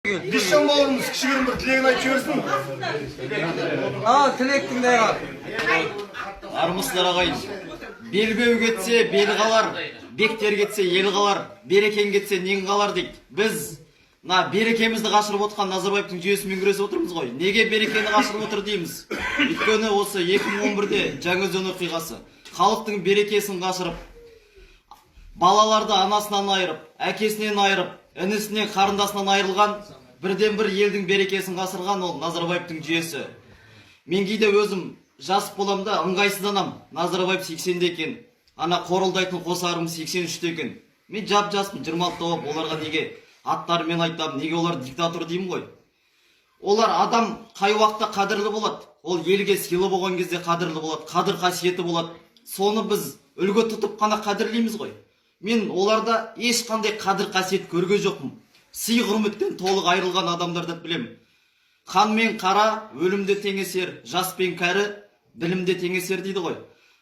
Бишан бауырымыз кішігірім бір тілегін айтып жіберсін. Тілектің дайға. Армысыздар ағайын. Белбеу кетсе бел қалар, бектер кетсе ел қалар, берекен кетсе нең қалар дейді. Біз берекемізді қашырып отқан Назарбаевтың жүйесімен күресіп отырмыз ғой. Неге берекені қашырып отыр дейміз? Өйткені осы 2011-де Жаңаөзен оқиғасы халықтың берекесін қашырып, балаларды анасынан айырып, әкесінен айырып, інісінен, қарындасынан айырылған бірден бір елдің берекесін қасырған ол Назарбаевтың жүйесі. Мен кейде өзім жас боламда ыңғайсызданам. Назарбаев 80-де екен, ана қорылдайтын қосарым 83-те екен. Мен жап-жаспын, 26 болып, оларға неге аттарымен айтам, неге олар диктатор деймін ғой. Олар адам қай уақытта қадірлі болады, ол елге сыйлы болған кезде қадірлі болады, қадір қасиеті болады. Соны біз үлгі тұтып қана қадірлейміз ғой. Мен оларда ешқандай қадір қасиет көрген жоқпын. Сый құрметтен толық айырылған адамдарды білем. Қан мен қара өлімде теңесер, жас пен кәрі білімде теңесер дейді ғой.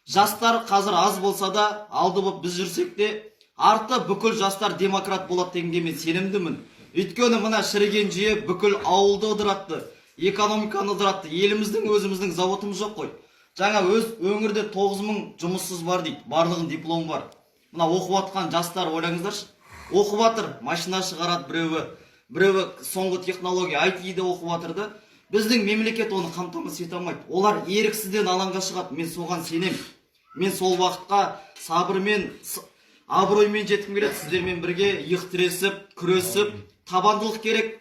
Жастар қазір аз болса да, алды болып біз жүрсек те, арты бүкіл жастар демократ болады дегенге мен сенімдімін. Өйткені мына шіріген жүйе бүкіл ауылды ыдыратты, экономиканы ыдыратты. Еліміздің өзіміздің заводымыз жоқ қой. Жаңа өз өңірде 9000 жұмыссыз бар дейді, барлығын диплом бар. Мына оқып атқан жастар ойлаңыздаршы. Оқып атыр, машина шығарады біреуі соңғы технология IT-де оқып атырды. Біздің мемлекет оны қамтамасыз ете алмайды. Олар еріксізден алаңға шығады. Мен соған сенем. Мен сол уақытқа сабырмен, абыроймен жеткім келеді. Сіздермен бірге иық тіресіп, күресіп, табандылық керек,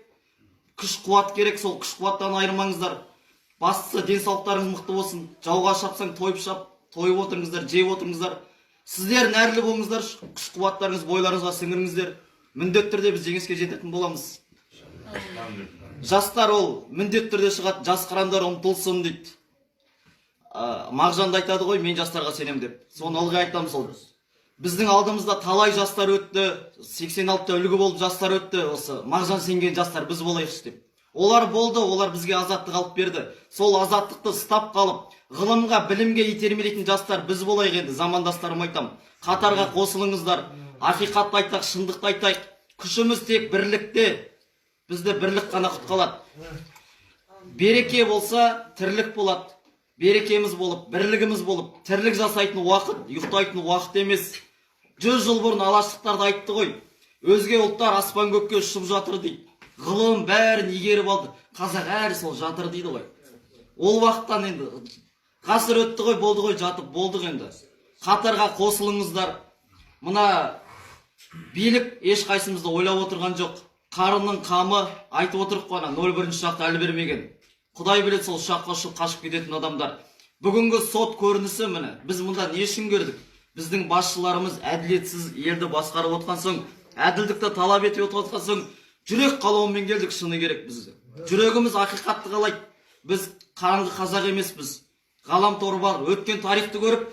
күш-қуат керек. Сол күш-қуаттан айырмаңыздар. Бастысы денсаулықтарыңыз мықты болсын. Жауға шапсаң тойып отырыңыздар, жеп отырыңыздар. Сіздер нәрлі болыңыздар, күш-қуаттарыңыз бойларыңызға сіңіріңіздер. Міндетті түрде біз жеңіске жететін боламыз. Жастар ол міндетті түрде шығады, жас қырандар ұмтылсын дейді. Мағжан да айтады ғой, мен жастарға сенем деп. Соны ылғи айтамыз ол. Біздің алдымызда талай жастар өтті, 86-та үлгі болып жастар өтті. Осы Мағжан сенген жастар біз болайықшы деп. Олар болды, олар бізге азаттық алып берді. Сол азаттықты стап қалып, ғылымға, білімге итермелейтін жастар біз болайық енді. Замандастарым айтам, қатарға қосылыңыздар, ақиқатты айтайық, шындықты айтайық. Күшіміз тек бірлікте, бізді бірлік қана құтқарады. Береке болса, тірлік болады. Берекеміз болып, бірлігіміз болып, тірлік жасайтын уақыт, ұйықтайтын уақыт емес. 100 жыл бұрын алаштықтарды айтты ғой. Өзге ұлттар аспан көкке ұшып жатыр дейді. Ғылым бәрін игеріп алды. Қазақ әрі сол жатыр дейді ғой. Ол уақыттан енді ғасыр өтті ғой, болды ғой, жатып болдық енді. Қатарға қосылыңыздар. Мына билік ешқайсымызды ойлап отырған жоқ. Қарынның қамы айтып отырып қана 01 ұшақты әлі бермеген. Құдай біледі сол ұшаққа ұшып қашып кететін адамдар. Бүгінгі сот көрінісі міне. Біз мұнда не үшін көрдік? Біздің басшыларымыз әділетсіз елді басқарып отқан соң, әділдікті талап етіп отқан соң, жүрек қалауымен келдік, шыны керек бізге. Жүрегіміз ақиқатты қалайды. Біз қараңғы қазақ емеспіз. Ғаламтор бар, өткен тарихты көріп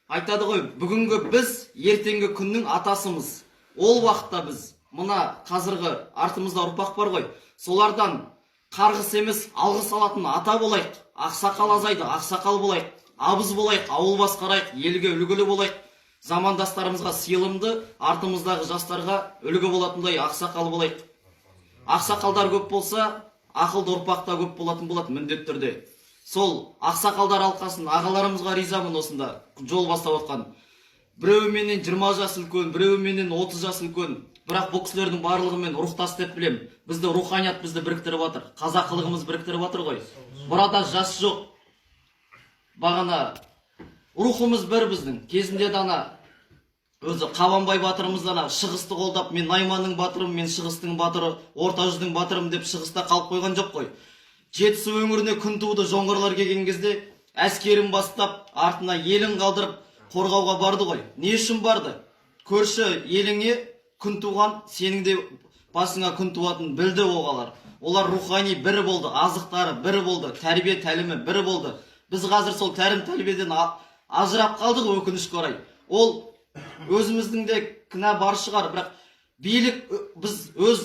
айтады ғой, бүгінгі біз ертеңгі күннің атасымыз. Ол уақытта біз мына қазіргі артымызда ұрпақ бар ғой, солардан қарғыс емес, алғыс алатын ата болайық. Ақсақал азайды, ақсақал болайық. Абыз болайық, ауыл басқарайық, елге үлгілі болайық. Замандастарымызға сыйлымды, артымыздағы жастарға үлгі болатындай ақсақал болайық. Ақсақалдар көп болса, ақылды ұрпақта көп болатын болады міндетті түрде. Сол ақсақалдар алқасын ағаларымызға ризамын осында жол бастап отқан. Біреуіменен 20 жас үлкен, біреуіменен 30 жас үлкен. Бірақ бұл кісілердің барлығымен рухтас деп білем. Бізді руханият бізді біріктіріп жатыр. Қазақылығымыз біріктіріп жатыр ғой. Burada жас жоқ. Бағана рухымыз бір біздің. Кезінде дана өзі Қабанбай батырымыз дана шығысты қолдап, мен Найманның батырым, мен шығыстың батыры, орта жүздің батырым деп шығыста қалып қойған жоқ қой. Жетісу өңіріне күн туды жоңғарлар келген кезде әскерін бастап, артына елін қалдырып қорғауға барды ғой. Не үшін барды? Көрші еліңе күн туған, сенің де басыңа күн туатын білді оғалар. Олар рухани бірі болды, азықтары бірі болды, тәрбие тәлімі бірі болды. Біз қазір сол тәрім тәрбиеден ажырап қалдық, өкінішке орай. Ол өзіміздің де кінә бар шығар, бірақ билік біз өз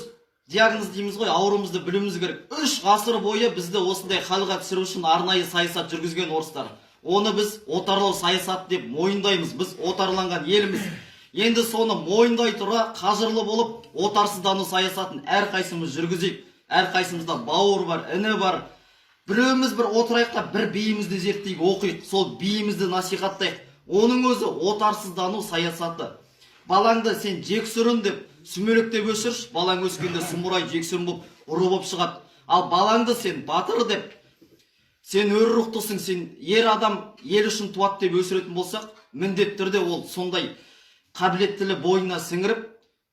диагноз дейміз ғой, аурумызды білуіміз керек. 3 ғасыр бойы бізді осындай халға түсіру үшін арнайы саясат жүргізген орыстар. Оны біз отарлау саясат деп мойындаймыз. Біз отарланған еліміз. Енді соны мойындай тұра, қажырлы болып, отарсыздану саясатын әрқайсымыз жүргізейік. әрқайсымызда бауыр бар, іні бар. Біреуміз бір отырайық та бір биімізді зерттейік, оқиық, сол биімізді насихаттайық. Оның өзі отарсыздану саясаты. Балаңды сен жексұрын деп сүмелектеп өсірш, балаң өскенде сұмырай жексұрын болып, ұры болып шығады. Ал балаңды сен батыр деп, сен өр рухтысың, сен ер адам ел үшін туады деп өсіретін болсақ, міндетті түрде ол сондай қабілеттілі бойына сіңіріп,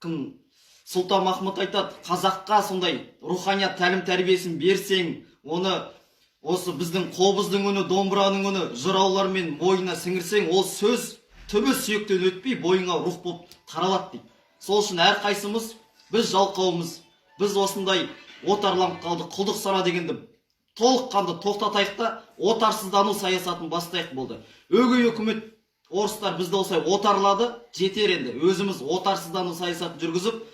кім Сұлтан Махмұт айтады, қазаққа сондай руханият тәлім тәрбиесін берсең, оны осы біздің қобыздың үні, домбыраның үні, жыраулармен бойына сіңірсең, ол сөз түбі сүйектен өтпей бойыңа рух болып таралады дейді. Сол үшін әрқайсымыз, біз жалқаумыз, біз осындай отарланып қалды, құлдық сана дегенді толыққанды тоқтатайық та отарсыздану саясатын бастайық болды. Өгей үкімет орыстар бізді осылай отарлады, жетер енді. Өзіміз отарсыздану саясатын жүргізіп,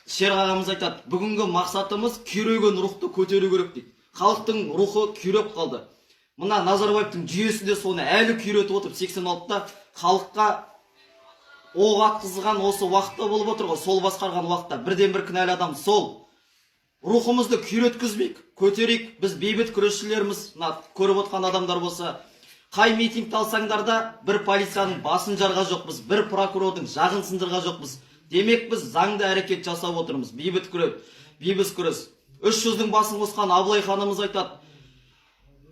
Шер ағамыз айтады, бүгінгі мақсатымыз күйреген рухты көтеру керек дейді. Халықтың рухы күйреп қалды. Мына Назарбаевтың жүйесі де соны әлі күйретіп отырып, 86-та халыққа оқ атқызған осы уақытта болып отыр ғой, сол басқарған уақытта бірден бір кінәлі адам сол. Рухымызды күйреткізбейік, көтерейік. Біз бейбіт күресшілерміз, көріп отқан адамдар болса, қай митингті алсаңдар да бір полицияның басын жарға жоқпыз, бір прокурордың жағын сындырға жоқпыз. Демек біз заңды әрекет жасап отырмыз. Бейбіт күрес. 300-дің басын қосқан Абылай ханымыз айтады,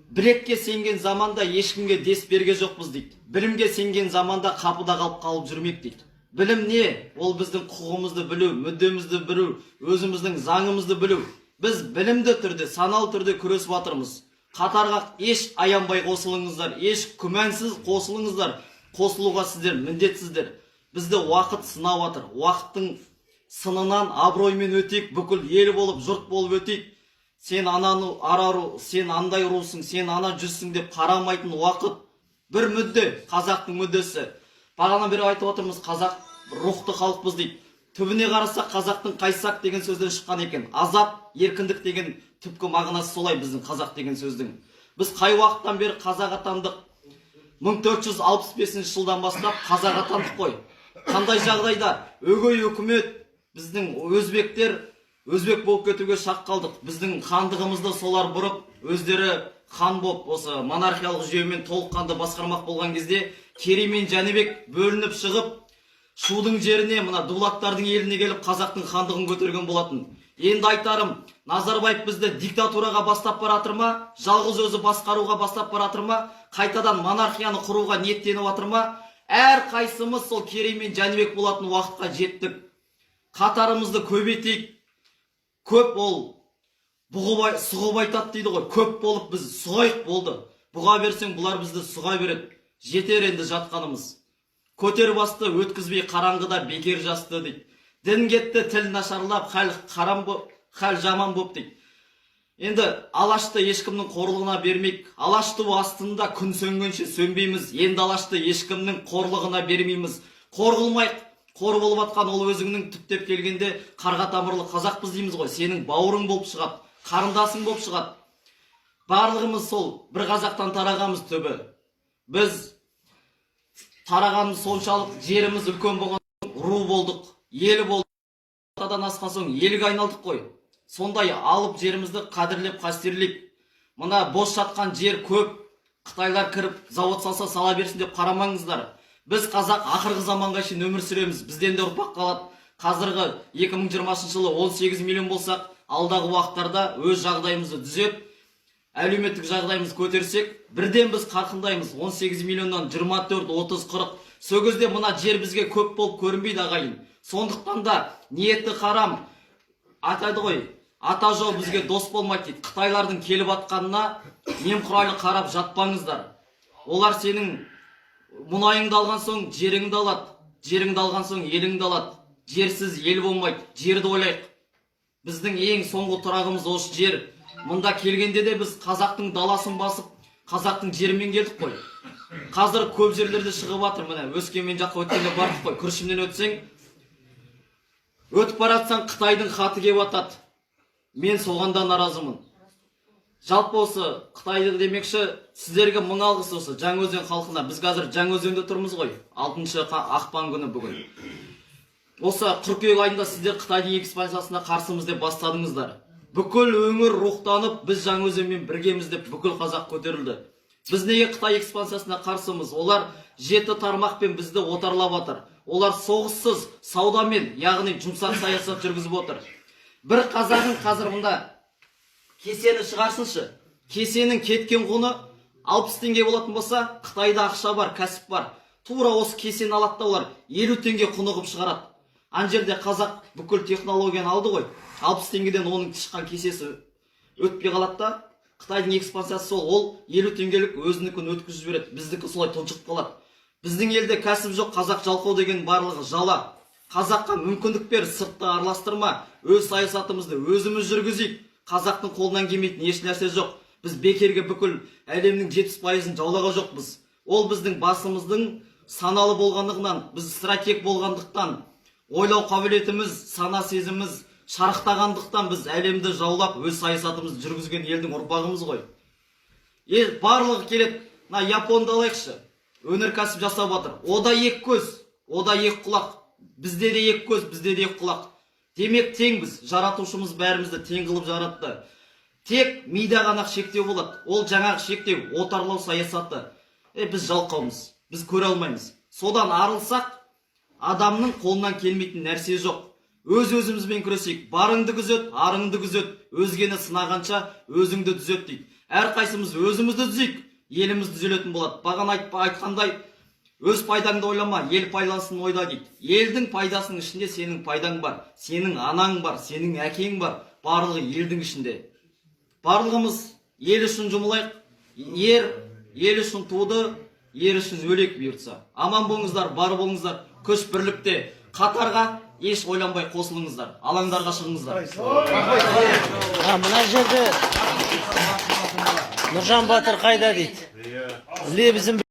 білекке сенген заманда ешкімге дес берге жоқпыз дейді. Білімге сенген заманда қапыда қалып жүрмек дейді. Білім не? Ол біздің құқығымызды білу, мүддемізді білу, өзіміздің заңымызды білу. Біз білімді түрде, саналы түрде күресіп жатырмыз. Қатарға еш аянбай қосылыңыздар, еш күмәнсіз қосылыңыздар. Қосылуға сіздер міндетсіздер. Бізді уақыт сынап жатыр. Уақыттың сынынан абыроймен өтейік, бүкіл ел болып, жұрт болып өтейік. Сен ананы арару, сен андай русың, сен ана жүзсің деп қарамайтын уақыт. Бір мүдде, қазақтың мүддесі. Бағана бері айтып отырмыз, қазақ рухты халықпыз дейді. Түбіне қарасақ, қазақтың қайсақ деген сөзден шыққан екен. Азат, еркіндік деген түпкі мағынасы солай біздің қазақ деген сөздің. Біз қай уақыттан бері қазақ атандық? 1465 жылдан бастап қазақ атандық қой. Қандай жағдайда өгей үкімет, біздің өзбек болып кетуге шақ қалдық. Біздің хандығымызды солар бұрып, өздері хан болып, осы монархиялық жүйемен толыққанды басқармақ болған кезде Керей мен Жәнібек бөлініп шығып, Шудың жеріне, мына дулаттардың еліне келіп, қазақтың хандығын көтерген болатын. Енді айтарым, Назарбаев бізді диктатураға бастап баратыр ма, жалғыз өзі басқаруға бастап баратыр ма, қайтадан монархияны құруға ниеттеніп жатыр ма? Әр қайсымыз сол Керей мен Жәнібек болатын уақытқа жеттік. Қатарымызды көбейтейік. Көп ол сұғып айтады дейді ғой. Көп болып біз сұғайық болды. Бұға берсең, бұлар бізді сұға береді. Жетер енді жатқанымыз. Көтер басты өткізбей қараңғыда бекер жасты дейді. Дін кетті, тіл нашарлап, хал жаман боп дейді. Енді Алашты ешкімнің қорлығына бермейік. Алаш туы астында күн сөнгенше сөнбейміз. Енді Алашты ешкімнің қорлығына бермейміз. Қор қылмайық. Қор болып атқан ол өзіңнің түптеп келгенде қарға тамырлы қазақпыз дейміз ғой. Сенің бауырың болып шығады, қарындасың болып шығады. Барлығымыз сол бір қазақтан тарағамыз түбі. Біз тарағанымыз соншалық жеріміз үлкен болған ру болдық, ел болдық. Атадан асқан соң елге айналдық қой. Сондай алып жерімізді қадірлеп, қастерлеп. Мына бос жатқан жер көп. Қытайлар кіріп, завод салса сала берсін деп қарамаңыздар. Біз қазақ ақырғы заманға шейін өмір сүреміз. Бізден де ұрпақ қалады. Қазіргі 2020 жылы 18 миллион болсақ, алдағы уақыттарда өз жағдайымызды түзеп, әлеуметтік жағдайымызды көтерсек, бірден біз қарқындаймыз. 18 миллионнан 24, 30, 40. Сол кезде мына жер бізге көп болып көрінбейді ағайын. Сондықтан да ниетті қарам. Атайды ғой, ата жау бізге дос болмайды дейді. Қытайлардың келіп атқанына немқұрайлы қарап жатпаңыздар. Олар сенің мұнайыңды алған соң жеріңді алады, жеріңді алған соң еліңді алады. Жерсіз ел болмайды, жерді ойлайық. Біздің ең соңғы тұрағымыз осы жер. Мұнда келгенде де біз қазақтың даласын басып, қазақтың жерімен келдік қой. Қазір көп жерлерде шығып жатыр, міне Өскемен жаққа өткенде бардық қой. Күршімнен өтсең, өтіп баратсаң Қытайдың хаты келіп атады. Мен соғанда наразымын. Жалпы осы Қытайды демекші, сіздерге мың алғыс осы Жаңаөзен халқына. Біз қазір Жаңаөзенде тұрмыз ғой, 6 ақпан күні бүгін. Осы қыркүйек айында сіздер Қытайдың экспансиясына қарсымыз деп бастадыңыздар. Бүкіл өңір рухтанып, біз Жаңаөзенмен біргеміз деп бүкіл қазақ көтерілді. Біз неге Қытай экспансиясына қарсымыз? Олар 7 тармақпен бізді отарлап отыр. Олар соғыссыз саудамен, яғни жұмсақ саясат жүргізіп отыр. Бір қазағың қазір мұнда кесені шығарсыншы. Кесенің кеткен құны 60 теңге болатын болса, Қытайда ақша бар, кәсіп бар. Тура осы кесені алады да олар 50 теңге құны қып шығарады. Ан жерде қазақ бүкіл технологияны алды ғой. 60 теңгеден оның шыққан кесесі өтпей қалады да, Қытайдың экспансиясы ол 50 теңгелік өзінікін өткізіп жібереді. Біздікі солай тұншығып қалады. Біздің елде кәсіп жоқ, қазақ жалқау деген барлығы жала. Қазаққа мүмкіндік бер, сыртты араластырма, өз саясатымызды өзіміз жүргізейік. Қазақтың қолынан келмейтін еш нәрсе жоқ. Біз бекерге бүкіл әлемнің 70%-ын жаулаған жоқпыз. Ол біздің басымыздың саналы болғандығынан, біз стратег болғандықтан, ойлау қабілетіміз, сана сезіміміз шарықтағандықтан біз әлемді жаулап өз саясатымызды жүргізген елдің ұрпағымыз ғой. Барлығы келеді, Японды алайықшы. Өнеркәсіп жасап жатыр. Ода екі көз, ода екі құлақ. Бізде де екі көз, бізде де екі құлақ. Демек теңбіз, жаратушымыз бәрімізді тең қылып жаратты. Тек мида ғана шектеу болады. Ол жаңағы шектеу, отарлау саясаты. Біз жалқаумыз, біз көре алмаймыз. Содан арылсақ, адамның қолынан келмейтін нәрсе жоқ. Өз-өзімізбен күресейік. Барыңды күзет, арыңды күзет. Өзгені сынағанша өзіңді түзет дейді. Әрқайсымыз өзімізді түзейік, еліміз түзелетін болады. Баған айтқандай, өз пайдаңды ойлама, ел пайдасын ойла дейді. Елдің пайдасының ішінде сенің пайдаң бар, сенің анаң бар, сенің әкең бар. Барлығы елдің ішінде. Барлығымыз ел үшін жұмылайық. Ел үшін туды, ер үшін өлек бұйыртса. Аман болыңыздар, бар болыңыздар. Күш бірлікте, қатарға еш ойланбай қосылыңыздар. Алаңдарға шығыңыздар. Мына жерде Нұржан Батыр қайда дейді? Лебізін